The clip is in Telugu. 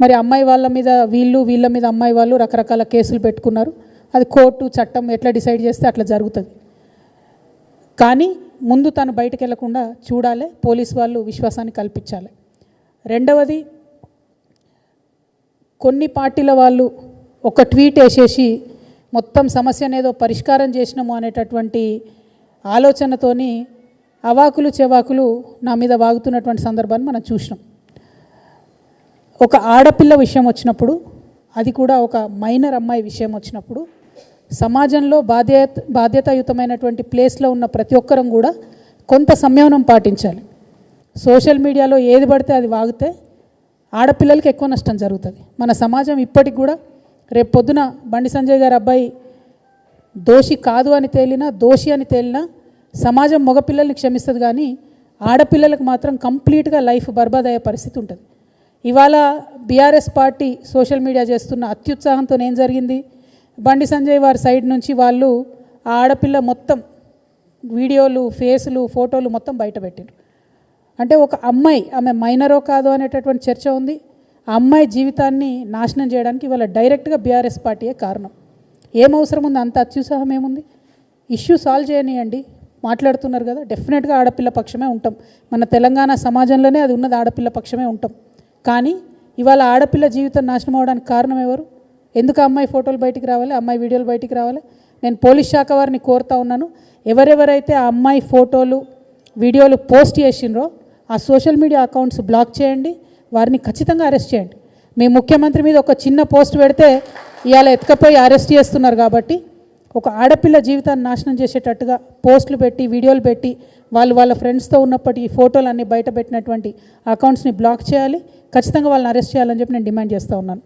మరి అమ్మాయి వాళ్ళ మీద వీళ్ళ మీద అమ్మాయి వాళ్ళు రకరకాల కేసులు పెట్టుకున్నారు. అది కోర్టు చట్టం ఎట్లా డిసైడ్ చేస్తే అట్లా జరుగుతుంది. కానీ ముందు తను బయటకు వెళ్లకుండా చూడాలి, పోలీస్ వాళ్ళు విశ్వాసాన్ని కల్పించాలి. రెండవది, కొన్ని పార్టీల వాళ్ళు ఒక ట్వీట్ వేసేసి మొత్తం సమస్యను ఏదో పరిష్కారం చేసినాము అనేటటువంటి ఆలోచనతోని అవాకులు చెవాకులు నా మీద వాగుతున్నటువంటి సందర్భాన్ని మనం చూసినాం. ఒక ఆడపిల్ల విషయం వచ్చినప్పుడు, అది కూడా ఒక మైనర్ అమ్మాయి విషయం వచ్చినప్పుడు, సమాజంలో బాధ్యతాయుతమైనటువంటి ప్లేస్లో ఉన్న ప్రతి ఒక్కరం కూడా కొంత సంయమనం పాటించాలి. సోషల్ మీడియాలో ఏది పడితే అది వాగితే ఆడపిల్లలకి ఎక్కువ నష్టం జరుగుతుంది. మన సమాజం ఇప్పటికి కూడా రేపు పొద్దున బండి సంజయ్ గారి అబ్బాయి దోషి కాదు అని తేలినా, దోషి అని తేలినా సమాజం మగపిల్లల్ని క్షమిస్తుంది, కానీ ఆడపిల్లలకు మాత్రం కంప్లీట్గా లైఫ్ బర్బాద్ అయ్యే పరిస్థితి ఉంటుంది. ఇవాళ బీఆర్ఎస్ పార్టీ సోషల్ మీడియా చేస్తున్న అత్యుత్సాహంతో ఏం జరిగింది, బండి సంజయ్ వారి సైడ్ నుంచి వాళ్ళు ఆ ఆడపిల్ల మొత్తం వీడియోలు, ఫేసులు, ఫోటోలు మొత్తం బయట పెట్టారు. అంటే ఒక అమ్మాయి, ఆమె మైనరో కాదో అనేటటువంటి చర్చ ఉంది. ఆ అమ్మాయి జీవితాన్ని నాశనం చేయడానికి ఇవాళ డైరెక్ట్గా బీఆర్ఎస్ పార్టీయే కారణం. ఏం అవసరం ఉంది, అంత అత్యుత్సాహం ఏముంది? ఇష్యూ సాల్వ్ చేయనియండి, మాట్లాడుతున్నారు కదా, డెఫినెట్గా ఆడపిల్ల పక్షమే ఉంటాం. మన తెలంగాణ సమాజంలోనే అది ఉన్నది, ఆడపిల్ల పక్షమే ఉంటాం. కానీ ఇవాళ ఆడపిల్ల జీవితం నాశనం అవడానికి కారణం ఎవరు? ఎందుకు అమ్మాయి ఫోటోలు బయటికి రావాలి, అమ్మాయి వీడియోలు బయటికి రావాలి? నేను పోలీస్ శాఖ వారిని కోరుతా ఉన్నాను, ఎవరెవరైతే ఆ అమ్మాయి ఫోటోలు వీడియోలు పోస్ట్ చేసిండ్రో ఆ సోషల్ మీడియా అకౌంట్స్ బ్లాక్ చేయండి, వారిని ఖచ్చితంగా అరెస్ట్ చేయండి. మీ ముఖ్యమంత్రి మీద ఒక చిన్న పోస్ట్ పెడితే ఇవాళ ఎత్తుకపోయి అరెస్ట్ చేస్తున్నారు. కాబట్టి ఒక ఆడపిల్ల జీవితాన్ని నాశనం చేసేటట్టుగా పోస్టులు పెట్టి, వీడియోలు పెట్టి, వాళ్ళ ఫ్రెండ్స్తో ఉన్నప్పటి ఫోటోలు అన్నీ బయట పెట్టినటువంటి అకౌంట్స్ని బ్లాక్ చేయాలి, ఖచ్చితంగా వాళ్ళని అరెస్ట్ చేయాలని చెప్పి నేను డిమాండ్ చేస్తూ ఉన్నాను.